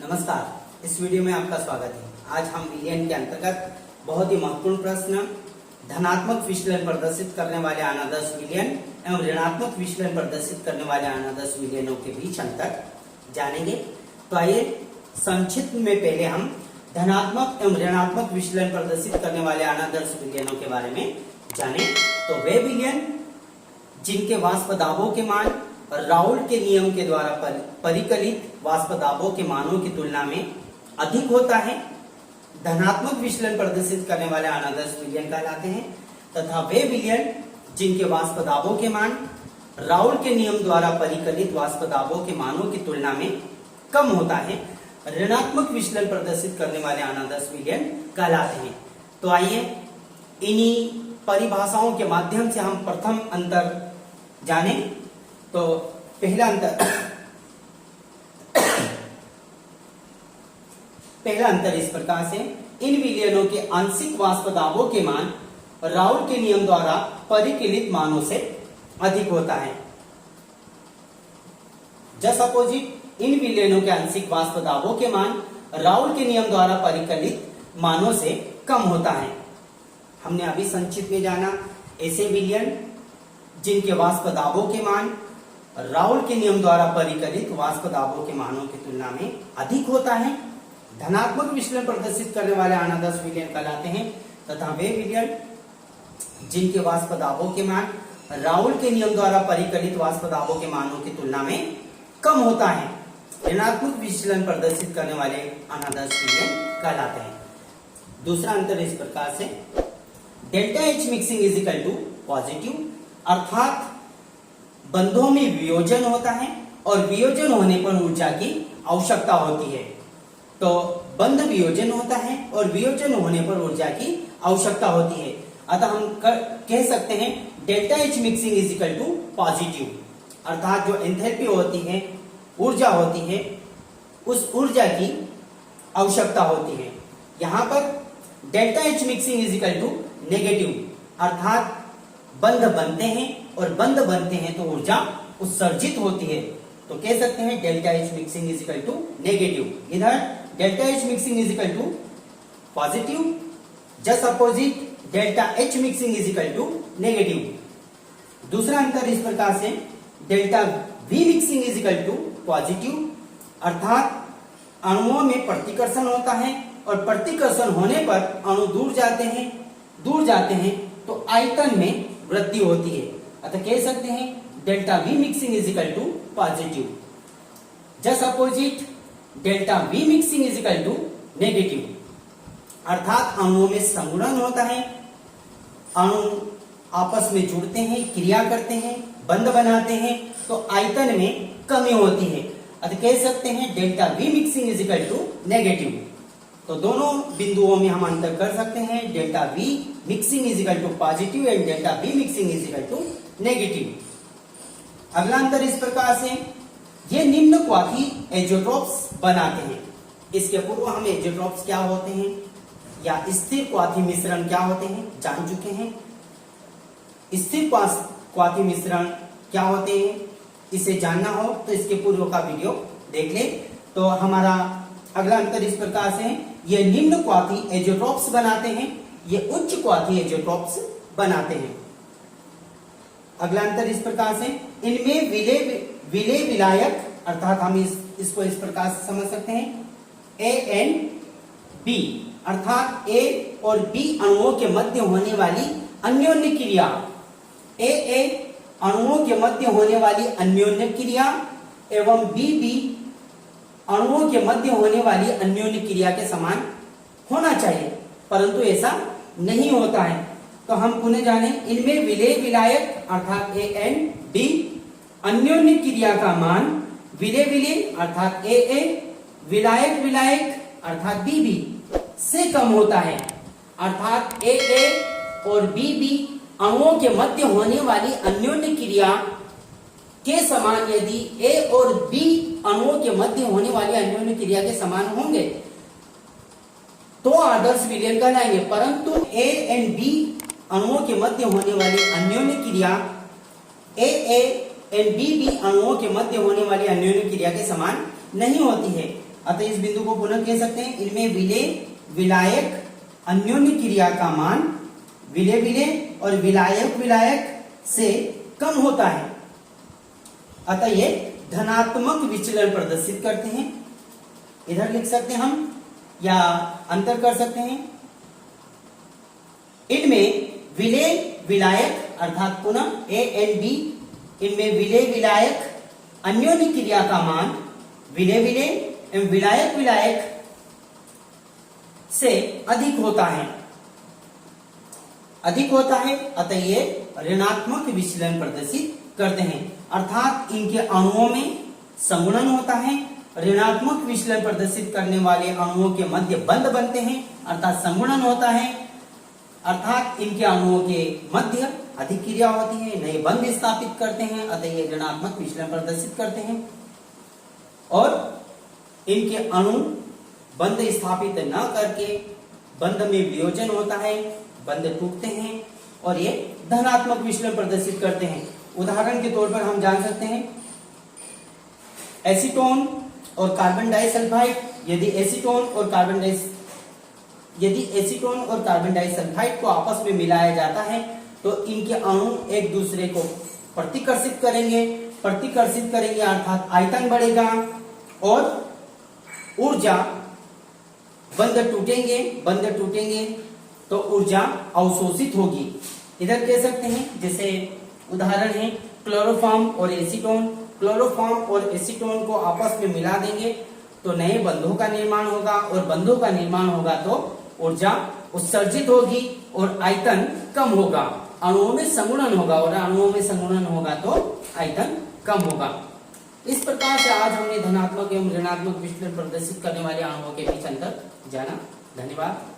नमस्कार, इस वीडियो में आपका स्वागत है। आज हम विलयन के अंतर्गत बहुत ही महत्वपूर्ण प्रश्न धनात्मक विचलन प्रदर्शित करने वाले अनादर्श विलयन एवं ऋणात्मक विचलन प्रदर्शित करने वाले अनादर्श विलयनों के बीच अंतर जानेंगे। तो आइए संक्षिप्त में पहले हम धनात्मक एवं ऋणात्मक विचलन प्रदर्शित करने वाले अनादर्श विलयनों के बारे में जाने। तो वे विलयन जिनके वाष्प दाबों के मान राउल्ट के नियम के द्वारा परिकलित वाष्प दाबों के मानों की तुलना में अधिक होता है, धनात्मक विचलन प्रदर्शित करने वाले अनादर्श विलयन कहलाते हैं। तथा वे विलयन जिनके वाष्प दाबों के मान राउल्ट के नियम द्वारा परिकलित वाष्प दाबों के मानों की तुलना में कम होता है, ऋणात्मक विचलन प्रदर्शित करने वाले अनादर्श विलयन कहलाते हैं। तो आइए इन्हीं परिभाषाओं के माध्यम से हम प्रथम अंतर जाने। तो पहला अंतर इस प्रकार से, इन विलयनों के आंशिक वाष्प दाबों के मान राउल्ट के नियम द्वारा परिकलित मानों से अधिक होता है। जस्ट अपोजिट, इन विलयनों के आंशिक वाष्प दाबों के मान राउल्ट के नियम द्वारा परिकलित मानों से कम होता है। हमने अभी संक्षिप्त में जाना, ऐसे विलयन जिनके वाष्प दाबों के मान राउल्ट के नियम द्वारा परिकलित वाष्प दाबों के मानों की तुलना में अधिक होता है, धनात्मक विचलन प्रदर्शित करने वाले अनादर्श विलयन कहलाते हैं। तथा वे विलयन जिनके वाष्प दाबों के मान राउल्ट के नियम द्वारा परिकलित वाष्प दाबों के मानों की तुलना में कम होता है, ऋणात्मक विचलन प्रदर्शित करने वाले अनादर्श विलयन कहलाते हैं। दूसरा अंतर इस प्रकार से, delta H mixing is equal to positive, अर्थात बंधों में वियोजन होता है और वियोजन होने पर ऊर्जा की आवश्यकता होती है। तो बंध वियोजन होता है और वियोजन होने पर ऊर्जा की आवश्यकता होती है। अतः हम कह सकते हैं delta H mixing is equal to positive, अर्थात जो एंथैल्पी होती है, ऊर्जा होती है, उस ऊर्जा की आवश्यकता होती है। यहाँ पर delta H mixing is equal to negative, अर्थात बंध बनते हैं और बंध बनते हैं तो ऊर्जा उत्सर्जित होती है। तो कह सकते हैं delta H mixing is equal to negative. इधर delta H mixing is equal to positive, just opposite delta H mixing is equal to negative. दूसरा अंतर इस प्रकार से, delta V mixing is equal to positive, अर्थात अणुओं में प्रतिकर्षण होता है और प्रतिकर्षण होने पर अणु दूर जाते हैं तो आयतन में वृद्धि होती है। अतः कह सकते हैं delta V mixing is equal to positive. Just opposite delta V mixing is equal to negative, अर्थात अणुओं में संगुणन होता है, अणु आपस में जुड़ते हैं, क्रिया करते हैं, बंध बनाते हैं तो आयतन में कमी होती है। अतः कह सकते हैं delta V mixing is equal to negative. तो दोनों बिंदुओं में हम अंतर कर सकते हैं, delta V mixing is equal to positive and delta V mixing is equal to negative. अगला अंतर इस प्रकार से, ये निम्न क्वाथी एजोट्रोप्स बनाते हैं। इसके पूर्व हम एजोट्रोप्स क्या होते हैं या स्थिर क्वाथी मिश्रण क्या होते हैं जान चुके हैं। स्थिर क्वाथी मिश्रण क्या होते हैं, इसे जानना हो तो इसके पूर्व का वीडियो देख ले। तो हमारा अगला अंतर इस प्रकार से, ये निम्न क्वाथी एजोट्रोप्स बनाते हैं, ये उच्च क्वाथी एजोट्रोप्स बनाते हैं। अगला अंतर इस प्रकार से, इनमें विलय विलायक, अर्थात हम इसको इस प्रकार से समझ सकते हैं, ए एंड बी, अर्थात ए और बी अणुओं के मध्य होने वाली अन्योन्य क्रिया, ए अणुओं के मध्य होने वाली अन्योन्य क्रिया एवं बी अणुओं के मध्य होने वाली अन्योन्य क्रिया के समान होना चाहिए, परंतु ऐसा नहीं होता है। तो हम पुनः जाने, इनमें विलय विलायक अर्थात ए एंड बी, अन्योन्य क्रिया का मान विलय अर्थात ए, विलायक अर्थात बी से कम होता है, अर्थात ए और बी अणुओं के मध्य होने वाली अन्योन्य क्रिया के समान यदि ए और बी अणुओं के मध्य होने वाली अन्योन्य क्रिया के समान होंगे तो आदर्श विलयन कहलाएंगे, परंतु ए एंड बी अणुओं के मध्य होने वाली अन्योन्य क्रिया ए एंड बी अणुओं के मध्य होने वाली अन्योन्य क्रिया के समान नहीं होती है। अतः इस बिंदु को पुनः कह सकते हैं, इनमें विलेय विलायक अन्योन्य क्रिया का मान विलेय विलेय और विलायक विलायक से कम होता है, अतः ये धनात्मक विचलन प्रदर्शित करते हैं। इधर लिख सकते हैं हम या अंतर कर सकते हैं। इनमें विलेय विलायक अर्थात पुनः ए एंड बी, इनमें विलेय विलायक अन्योन्य क्रिया का मान विलेय विलेय एवं विलायक विलायक से अधिक होता है, अतः ये ऋणात्मक विचलन प्रदर्शित करते हैं, अर्थात इनके अणुओं में संगुणन होता है। ऋणात्मक विचलन प्रदर्शित करने वाले अणुओं के मध्य बंध बनते हैं, अर्थात संगुणन होता है, अर्थात इनके अणुओं के मध्य अधिक क्रिया होती है, नए बंध स्थापित करते हैं, अतः ये ऋणात्मक विचलन प्रदर्शित करते हैं। और इनके अणु बंध स्थापित न करके बंध में वियोजन होता है, बंध टूटते हैं और ये धनात्मक विचलन प्रदर्शित करते हैं। उदाहरण के तौर पर हम जान सकते हैं एसीटोन और कार्बन डाइसल्फाइड। यदि एसीटोन और कार्बन डाइसल्फाइड को आपस में मिलाया जाता है तो इनके अणु एक दूसरे को प्रतिकर्षित करेंगे अर्थात आयतन बढ़ेगा और ऊर्जा बंध टूटेंगे तो ऊर्जा अवशोषित होगी। इधर कह सकते हैं, जैसे उदाहरण है क्लोरोफॉर्म और एसीटोन। क्लोरोफॉर्म और एसीटोन को आपस में मिला देंगे तो नए बंधों का निर्माण होगा और बंधों का निर्माण होगा तो ऊर्जा उत्सर्जित होगी और आयतन कम होगा। अणुओं में संगुणन होगा और अणुओं में संगुणन होगा तो आयतन कम होगा। इस प्रकार से आज हमने धनात्मक एवं ऋणात्मक विचलन प्रदर्शित करने वाले अणुओं के बीच अंतर जाना। धन्यवाद।